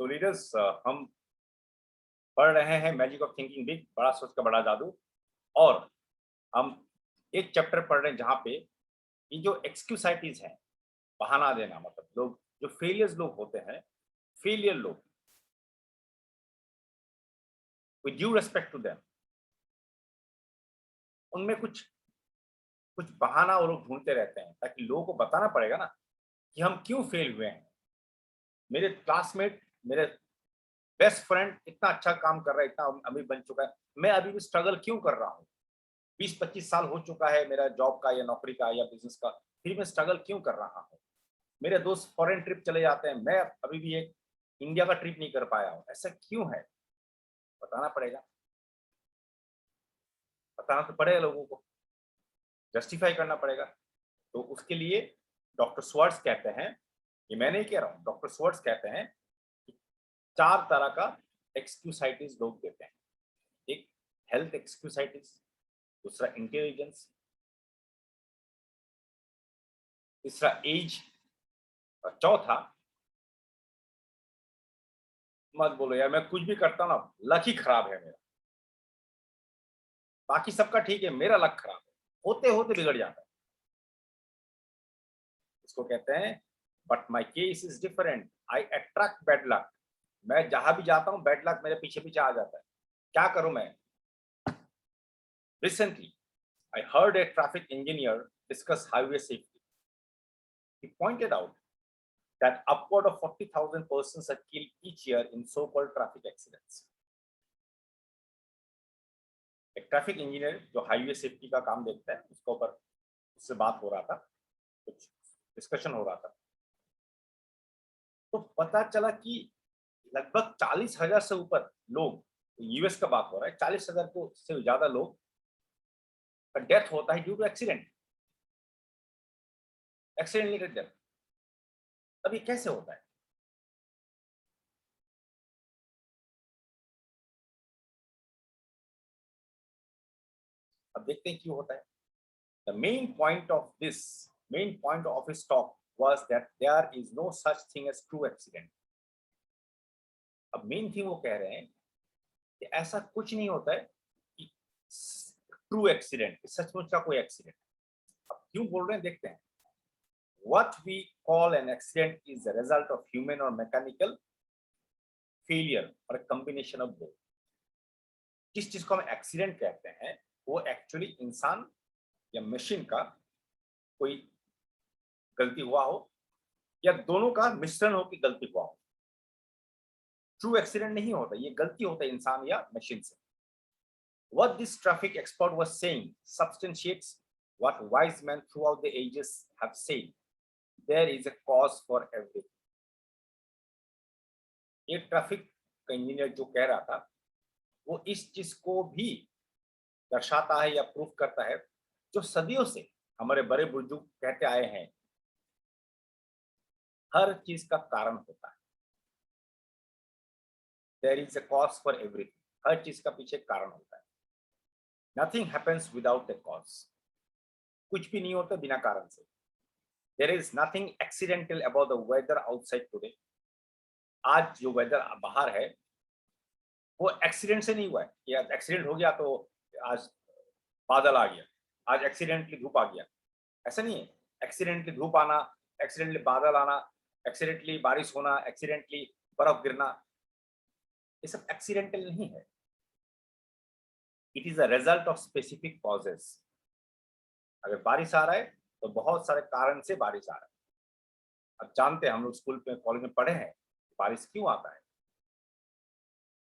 सो leaders, हम पढ़ रहे हैं मैजिक ऑफ थिंकिंग बिग, बड़ा सोच का बड़ा जादू। और हम एक चैप्टर पढ़ रहे हैं जहाँ पे ये जो एक्सक्यूसाइटीज हैं, बहाना देना, मतलब लोग जो फेलियर्स लोग होते हैं, फेलियर लोग, with due respect to them, उनमें कुछ कुछ बहाना वो लोग ढूंढते रहते हैं ताकि लोगों को बताना पड़ेगा ना कि हम क्यों फेल हुए हैं। मेरे क्लासमेट, मेरे बेस्ट फ्रेंड इतना अच्छा काम कर रहा है, इतना अमीर बन चुका है, मैं अभी भी स्ट्रगल क्यों कर रहा हूँ। 20-25 साल हो चुका है मेरा जॉब का या नौकरी का या बिजनेस का, फिर मैं स्ट्रगल क्यों कर रहा हूँ। मेरे दोस्त फॉरेन ट्रिप चले जाते हैं, मैं अभी भी एक इंडिया का ट्रिप नहीं कर पाया हूँ, ऐसा क्यों है। बताना पड़ेगा, बताना तो पड़ेगा लोगों को, जस्टिफाई करना पड़ेगा। तो उसके लिए डॉक्टर स्वर्ट्स कहते हैं, ये मैं नहीं कह रहा हूँ, डॉक्टर स्वर्ट्स कहते हैं कि 4 तरह का एक्सक्यूसाइटिस लोग देते हैं। एक हेल्थ एक्सक्यूसाइटिस, दूसरा इंटेलिजेंस, तीसरा एज, और चौथा, मत बोलो यार मैं कुछ भी करता हूँ ना, लक ही खराब है मेरा। बाकी सबका ठीक है, मेरा लक खराब है, होते होते बिगड़ जाता है। इसको कहते हैं but my case is different, I attract bad luck. मैं जहां भी जाता हूँ बैड लक मेरे पीछे पीछे आ जाता है। क्या करूं मैं। Recently I heard a traffic engineer discuss highway safety. He pointed out that upward of 40,000 persons are killed each year in so-called traffic accidents. एक ट्रैफिक इंजीनियर जो हाईवे सेफ्टी का काम देखता है, उसके ऊपर उससे बात हो रहा था, कुछ डिस्कशन हो रहा था, तो पता चला कि लगभग 40,000 से ऊपर लोग, यूएस का बात हो रहा है, 40,000 को से ज्यादा लोग का डेथ होता है due to accident, accidentally death. अब ये कैसे होता है। अब देखते हैं क्यों होता है। The main point of his talk was that there is no such thing as true accident. अब मेन थिंग वो कह रहे हैं कि ऐसा कुछ नहीं होता है कि ट्रू एक्सीडेंट, सचमुच का कोई एक्सीडेंट। अब क्यों बोल रहे हैं देखते हैं। What we call an accident is the result of human or mechanical failure or a combination of both. जिस चीज को हम एक्सीडेंट कहते हैं वो एक्चुअली इंसान या मशीन का कोई गलती हुआ हो या दोनों का मिश्रण हो कि गलती हुआ हो। ट्रू एक्सीडेंट नहीं होता, ये गलती होता है इंसान या मशीन से। What this traffic expert was saying substantiates what wise men throughout the ages have said. There is a cause for everything. ये ट्रैफिक का इंजीनियर जो कह रहा था वो इस चीज को भी दर्शाता है या प्रूफ करता है जो सदियों से हमारे बड़े बुजुर्ग कहते आए हैं, हर चीज का कारण होता है। There is a cause for everything, हर चीज का पीछे कारण होता है। Nothing happens without a cause, कुछ भी नहीं होता बिना कारण से। There is nothing accidental about the weather outside today. आज जो वेदर बाहर है वो एक्सीडेंट से नहीं हुआ है, या एक्सीडेंट हो गया तो आज बादल आ गया, आज एक्सीडेंटली धूप आ गया, ऐसा नहीं है। एक्सीडेंटली धूप आना, एक्सीडेंटली बादल आना, एक्सीडेंटली बारिश होना, एक्सीडेंटली बर्फ गिरना, ये सब एक्सीडेंटल नहीं है। It is a result of specific causes. अगर बारिश आ रहा है तो बहुत सारे कारण से बारिश आ रहा है। अब जानते हैं, हम लोग स्कूल में कॉलेज में पढ़े हैं बारिश क्यों आता है।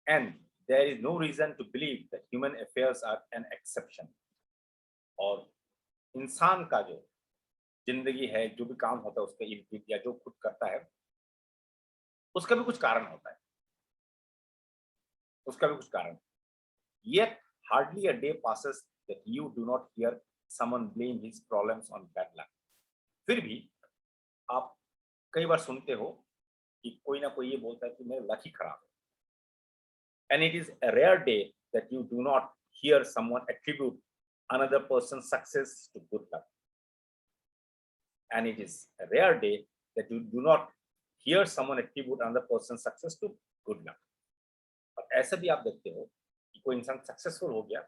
And there is no reason to believe that human affairs are an exception. और इंसान का जो जिंदगी है, जो भी काम होता है उसके इर्द गिर्द या जो खुद करता है उसका भी कुछ कारण होता है, उसका भी कुछ कारण। Yet hardly a day passes that you do not hear someone blame his problems on bad luck. फिर भी आप कई बार सुनते हो कि कोई ना कोई ये बोलता है कि मेरा लक ही खराब है। And it is a rare day that you do not hear someone attribute another person's success to good luck. And it is a rare day that you do not Here someone attribute another person's success to good luck. और ऐसे भी आप देखते हो कि कोई इंसान successful हो गया,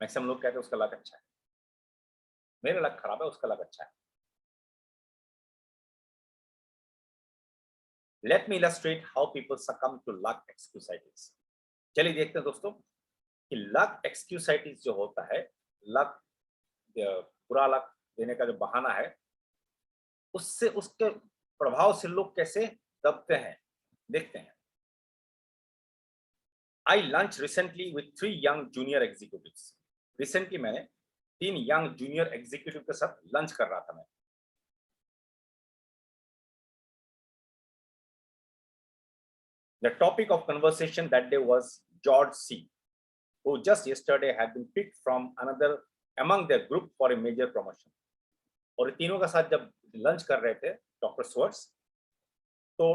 मैक्सिमम लोग कहते हैं उसका लक अच्छा है, मेरा लक खराब है, उसका लक अच्छा है. Let me illustrate how people succumb to luck excusitis. चलिए देखते हैं दोस्तों कि लक एक्सक्यूसाइटिस जो होता है, लक बुरा लक देने का जो बहाना है, उससे उसके प्रभाव से लोग कैसे दबते हैं, देखते हैं. I lunched recently with 3 young junior executives. Recently मैंने 3 young junior executive के साथ लंच कर रहा था मैं. The topic of conversation that day was George C, who just yesterday had been picked from another among their group for a major promotion. और तीनों के साथ जब लंच कर रहे थे डॉक्टर स्वर्ट्स, तो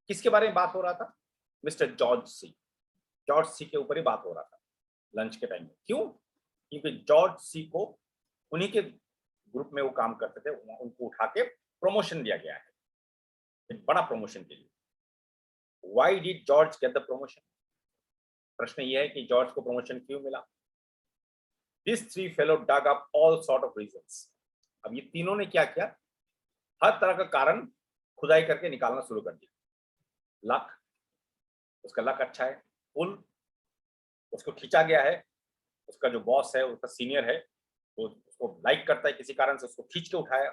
किसके बारे में बात हो रहा था? Mister George C. George C के ऊपर ही बात हो रहा था लंच के टाइम में. क्यों? क्योंकि जॉर्ज सी को उन्हीं के ग्रुप में वो काम करते थे, उनको उठा के प्रमोशन दिया गया है, एक बड़ा प्रमोशन के लिए. Why did George get the promotion? प्रश्न ये है कि जॉर्ज को प्रमोशन क्यों मिला? These 3 fellow dug up all sort of reasons. अब ये तीनों ने क्या किया? हर तरह का कारण खुदाई करके निकालना शुरू कर दिया. लक, उसका लक अच्छा है. पुल, उसको खींचा गया है, उसका जो बॉस है, उसका सीनियर है, वो उसको लाइक करता है किसी कारण से, उसको खींच के उठाया.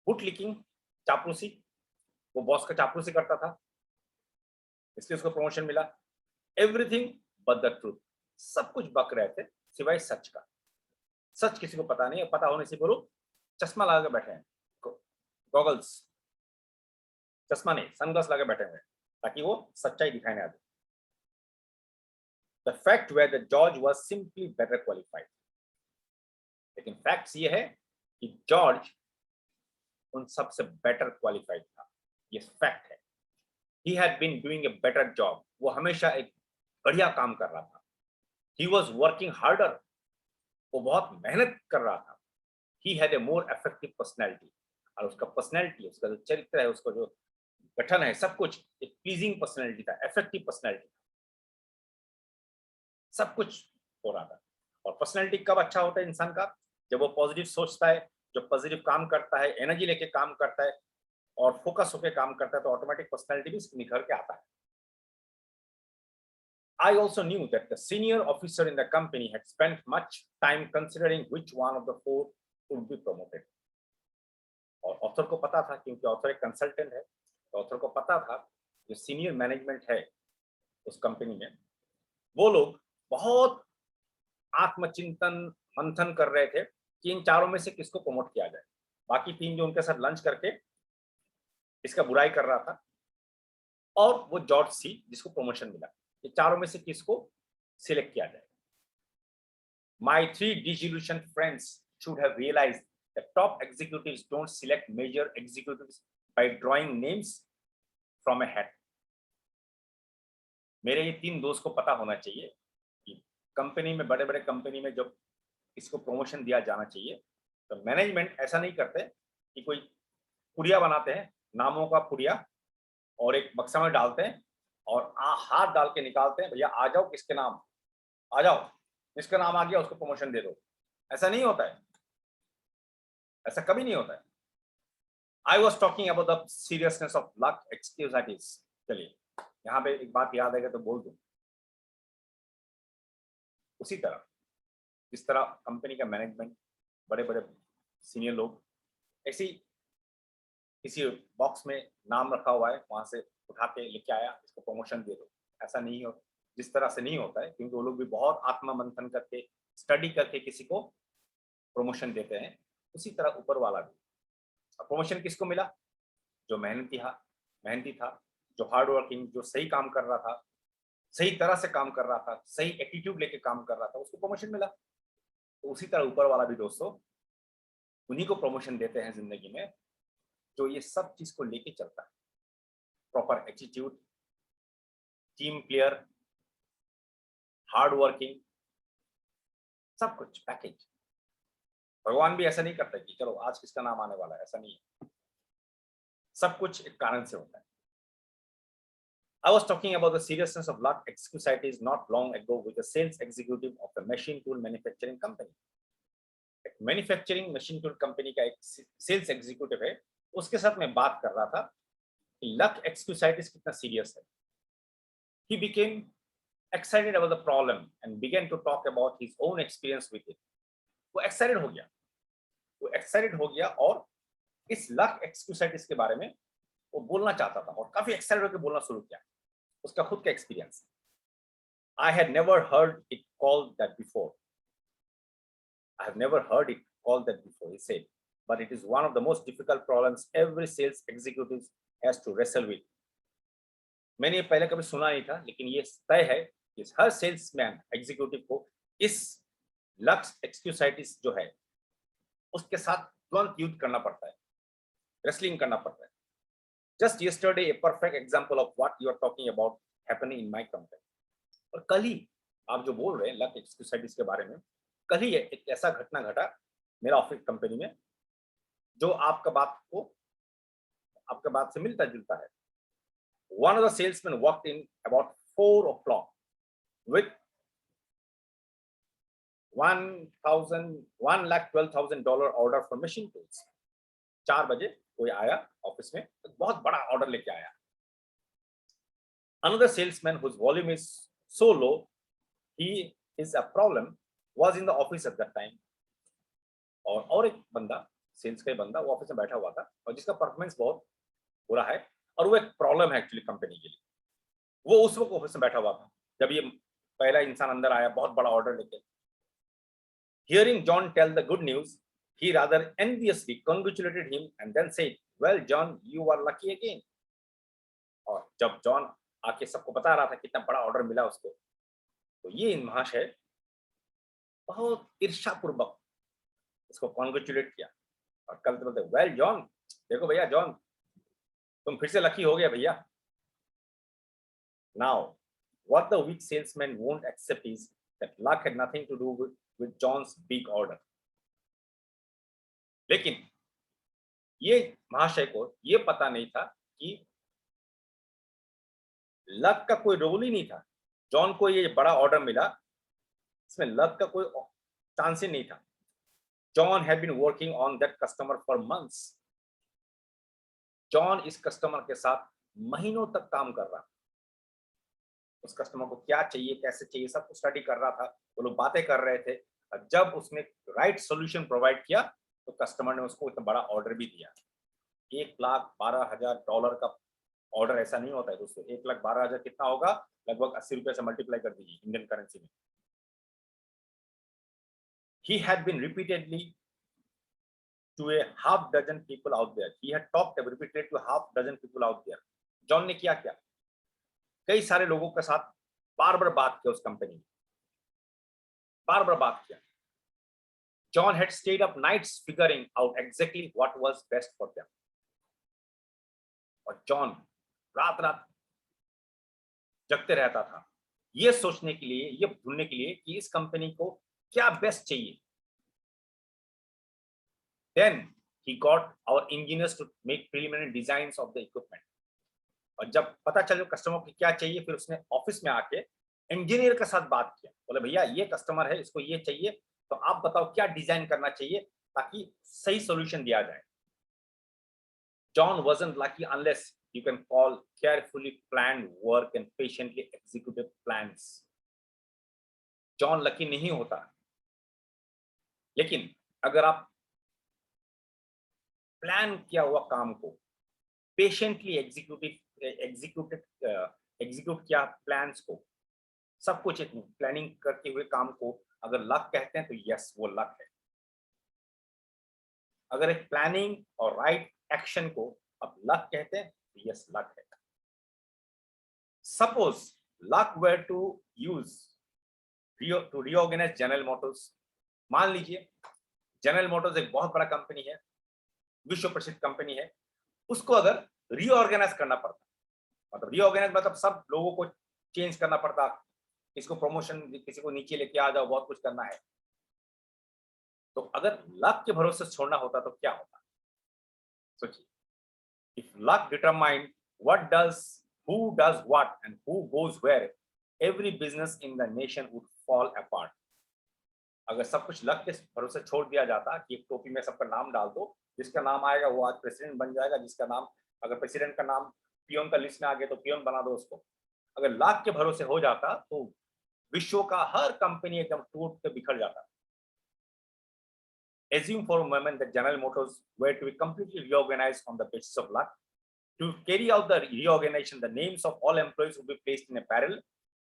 बुट लीकिंग, चापलूसी, वो बॉस का चापलूसी करता था, इसलिए उसको प्रमोशन मिला. Everything but the truth. सब कुछ बक रहे थे सिवाय सच का. सच किसी को पता नहीं है. पता होने से बोलो चश्मा लगा के बैठे हैं, गॉगल्स, चश्मा नहीं, सनग्लास लगा बैठे हैं ताकि वो सच्चाई दिखाई ना दे. The fact where the George was simply better qualified. लेकिन फैक्ट्स ये है कि जॉर्ज उन सबसे बेटर क्वालिफाइड था. ये फैक्ट है. He had been doing a better job. वो हमेशा एक बढ़िया काम कर रहा था. He was working harder. वो बहुत मेहनत कर रहा था. He had a more effective personality. और उसका पर्सनैलिटी, उसका जो चरित्र है, उसका जो गठन है, सब कुछ एक प्लीजिंग पर्सनैलिटी था, इफेक्टिव पर्सनैलिटी. सब कुछ हो रहा था. और पर्सनैलिटी कब अच्छा होता है इंसान का? जब वो पॉजिटिव सोचता है, जो पॉजिटिव काम करता है, एनर्जी लेके काम करता है और फोकस होकर काम करता है, तो ऑटोमेटिक पर्सनैलिटी भी निखर के आता है. I also knew that the senior officer in the company had spent much time considering which one of the 4 would be promoted. और ऑथर को पता था, क्योंकि ऑथर एक कंसल्टेंट है, तो ऑथर को पता था जो सीनियर मैनेजमेंट है उस कंपनी में, वो लोग बहुत आत्मचिंतन मंथन कर रहे थे कि इन चारों में से किसको प्रमोट किया जाए. बाकी 3 जो उनके साथ लंच करके इसका बुराई कर रहा था, और वो जॉर्ज सी जिसको प्रमोशन मिला, ये चारों में से किसको सिलेक्ट किया जाए. My 3 disillusioned friends should have realized that top executives don't select major executives by drawing names from a hat. मेरे ये 3 दोस्त को पता होना चाहिए कि कंपनी में, बड़े-बड़े कंपनी में जब इसको प्रमोशन दिया जाना चाहिए, तो मैनेजमेंट ऐसा नहीं करते कि कोई पुड़िया बनाते हैं, नामों का पुड़िया, और एक बक्सा में डालते हैं और हाथ डाल के निकालते हैं, भैया आ जाओ, किसके नाम आ जाओ, जिसका नाम आ गया उसको प्रमोशन दे दो. ऐसा नहीं होता है. ऐसा कभी नहीं होता है. I was talking about the seriousness of luck exquisities. चलिए यहाँ पे एक बात याद आएगा तो बोल दूं. उसी तरह जिस तरह कंपनी का मैनेजमेंट, बड़े बड़े सीनियर लोग ऐसी किसी बॉक्स में नाम रखा हुआ है, वहां से उठा के लेके आया, इसको प्रमोशन दे दो, ऐसा नहीं हो, जिस तरह से नहीं होता है, क्योंकि वो लोग भी बहुत आत्मा मंथन करके, स्टडी करके किसी को प्रमोशन देते हैं. उसी तरह ऊपर वाला भी. प्रमोशन किसको मिला? जो मेहनती था, जो हार्ड वर्किंग, जो सही काम कर रहा था, सही तरह से काम कर रहा था, सही एटीट्यूड लेके काम कर रहा था, उसको प्रमोशन मिला. तो उसी तरह ऊपर वाला भी दोस्तों उन्हीं को प्रमोशन देते हैं जिंदगी में जो ये सब चीज को लेके चलता है. Proper attitude, team player, hard working, सब कुछ पैकेज. भगवान भी ऐसा नहीं करता कि चलो आज किसका नाम आने वाला है, ऐसा नहीं है. सब कुछ एक कारण से होता है. I was talking about the seriousness of luck excusitis not long ago with a sales executive of a machine tool manufacturing company. Manufacturing machine tool company का एक सेल्स एग्जीक्यूटिव है, उसके साथ मैं बात कर रहा था कि लक एक्सक्यूसाइटिस कितना सीरियस है. He became excited about the problem and began to talk about his own experience with it. वो एक्साइटेड हो गया और इस लक एक्सक्यूसाइटिस के बारे में वो बोलना चाहता था और काफी एक्साइटेड होकर बोलना शुरू किया. उसका खुद का experience. I had never heard it called that before. I have never heard it called that before, he said, but it is one of the most difficult problems every sales executive has to wrestle with. मैंने पहले कभी सुना नहीं था, लेकिन ये तय है कि हर सेल्समैन एग्जीक्यूटिव को इस लक्स एक्सक्यूसाइटिस जो है उसके साथ तुरंत युद्ध करना पड़ता है, रेसलिंग करना पड़ता है. Just yesterday, a perfect example of what you are talking about happening in my company. और कल ही आप जो बोल रहे हैं लक एक्सक्यूसाइटिस के बारे में, कल ही एक ऐसा घटना घटा मेरा ऑफिस कंपनी में जो आपका बात से मिलता जुलता है. One of the salesmen walked in about 4 o'clock with $1,12,000 order for machine tools. 4 बजे कोई आया ऑफिस में, तो बहुत बड़ा ऑर्डर लेके आया. Another salesman whose volume is so low he is a problem was in the office at that time. और एक बंदा, सेल्स का बंदा वो ऑफिस में बैठा हुआ था और जिसका परफॉर्मेंस बहुत बुरा है और वो एक प्रॉब्लम है एक्चुअली कंपनी के लिए. वो उस वक्त ऑफिस में बैठा हुआ था जब ये पहला इंसान अंदर आया बहुत बड़ा ऑर्डर लेके. Hearing John tell the good news, he rather enviously congratulated him and then said, "Well, John, you are lucky again." और जब जॉन आके सबको बता रहा था कितना बड़ा ऑर्डर मिला उसको, तो ये महाशय बहुत ईर्ष्यापूर्वक इसको कॉन्ग्रेचुलेट किया और कल बोलते, "वेल जॉन, देखो भैया जॉन, तुम फिर से लकी हो गया भैया." Now, what the weak salesman won't accept is that luck had nothing to do with John's big order. लेकिन ये महाशय को ये पता नहीं था कि लक का कोई रोल ही नहीं था. जॉन को ये बड़ा ऑर्डर मिला, इसमें लक का कोई चांस ही नहीं था. John had been working on that customer for months. John इस कस्टमर के साथ महीनों तक काम कर रहा. उस कस्टमर को क्या चाहिए, कैसे चाहिए, सब कुछ स्टडी कर रहा था. वो लोग बातें कर रहे थे और जब उसने राइट सॉल्यूशन प्रोवाइड किया तो कस्टमर ने उसको इतना बड़ा ऑर्डर भी दिया. $1,12,000 का ऑर्डर ऐसा नहीं होता है दोस्तों. 1,12,000 कितना होगा? लगभग 80 रुपए से मल्टीप्लाई कर दीजिए इंडियन करेंसी में. He had been repeatedly to a half dozen people out there. He had talked repeatedly to half dozen people out there. John ने क्या किया? कई सारे लोगों के साथ बार बार बात किया. उस कंपनी में बार बार बात किया. John had stayed up nights figuring out exactly what was best for them. और जॉन रात रात जगते रहता था ये सोचने के लिए, ये ढूंढने के लिए कि इस कंपनी को क्या बेस्ट चाहिए. Then he got our engineers to make preliminary designs of the equipment. और जब पता चला कस्टमर को क्या चाहिए, फिर उसने ऑफिस में आके इंजीनियर के साथ बात किया. बोले भैया ये कस्टमर है, इसको ये चाहिए, तो आप बताओ क्या डिजाइन करना चाहिए ताकि सही सॉल्यूशन दिया जाए. John wasn't lucky unless you can call carefully planned work and patiently executed plans. John lucky नहीं होता, लेकिन अगर आप प्लान किया हुआ काम को पेशेंटली एग्जीक्यूट किया, प्लान्स को, सब कुछ एक प्लानिंग करते हुए काम को अगर लक कहते हैं तो यस वो लक है. अगर एक प्लानिंग और राइट एक्शन को अब लक कहते हैं तो यस लक है. Suppose luck were to use to reorganize General Motors. मान लीजिए जनरल मोटर्स एक बहुत बड़ा कंपनी है, विश्व प्रसिद्ध कंपनी है, उसको अगर रीऑर्गेनाइज करना पड़ता, मतलब रीऑर्गेनाइज मतलब सब लोगों को चेंज करना पड़ता, किसी को प्रमोशन, किसी को नीचे लेके आ जाओ, बहुत कुछ करना है, तो अगर लक के भरोसे छोड़ना होता तो क्या होता? सोचिए. If luck determined what does, who does what, and who goes where, every business in the nation would fall apart. अगर सब कुछ लक के भरोसे छोड़ दिया जाता कि एक टोपी में सबका नाम डाल दो, जिसका नाम आएगा वो आज प्रेसिडेंट बन जाएगा, जिसका नाम, अगर प्रेसिडेंट का नाम पियोन का लिस्ट में आ गया तो पियोन बना दो उसको। अगर लाख के भरोसे हो जाता तो विश्व का हर कंपनी एकदम टूट के बिखर जाता। Assume for a moment that General Motors were to be completely reorganized on the basis of luck. To carry out the reorganization, the names of all employees would be placed in a parallel.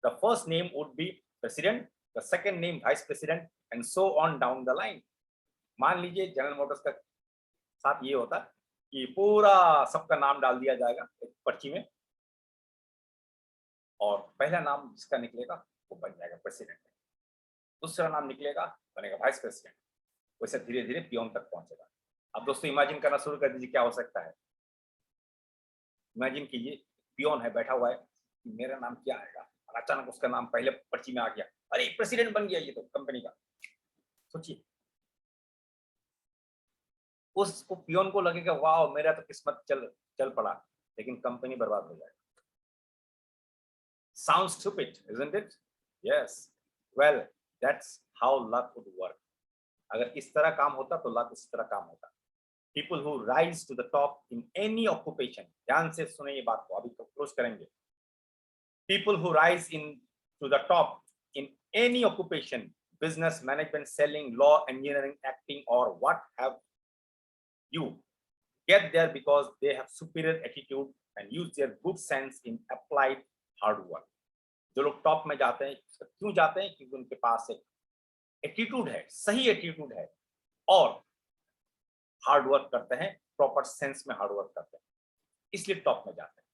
The first name would be president, the second name vice president, and so on down the line. मान लीजिए general Motors का साथ ये होता कि पूरा सबका नाम डाल दिया जाएगा एक पर्ची में, और पहला नाम जिसका निकलेगा वो बन जाएगा प्रेसिडेंट, दूसरा नाम निकलेगा बनेगा वाइस प्रेसिडेंट, वैसे धीरे धीरे पियोन तक पहुंचेगा। अब दोस्तों इमेजिन करना शुरू कर दीजिए क्या हो सकता है। इमेजिन कीजिए पियोन है, बैठा हुआ है कि मेरा नाम क्या आएगा, और अचानक उसका नाम पहले पर्ची में आ गया, अरे प्रेसिडेंट बन गया ये तो कंपनी का। सोचिए, उसको पियोन को लगेगा वाह मेरा तो किस्मत चल पड़ा, लेकिन कंपनी बर्बाद हो जाएगी। Sounds stupid, isn't it? Yes. Well, that's how luck would work. अगर इस तरह काम होता तो luck इस तरह काम होता। People who rise to the top in any occupation, ध्यान से सुने ये बात को, अभी तो क्लोज करेंगे। People who rise to the top in any occupation, business, management, selling, law, engineering, acting, or what have you, get there because they have superior attitude and use their good sense in applied hard work. जो लोग top में जाते हैं क्यों जाते हैं? क्योंकि उनके पास एक एटीट्यूड है, सही एटीट्यूड है, और हार्ड वर्क करते हैं, प्रॉपर सेंस में हार्ड वर्क करते हैं, इसलिए टॉप में जाते हैं।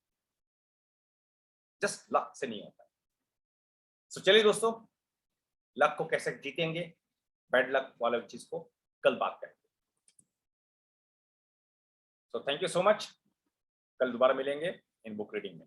जस्ट लक से नहीं होता। सो चलिए दोस्तों, लक को कैसे जीतेंगे, बैड लक वाले चीज को कल बात करेंगे। So thank you so much, कल दोबारा मिलेंगे इन बुक रीडिंग में।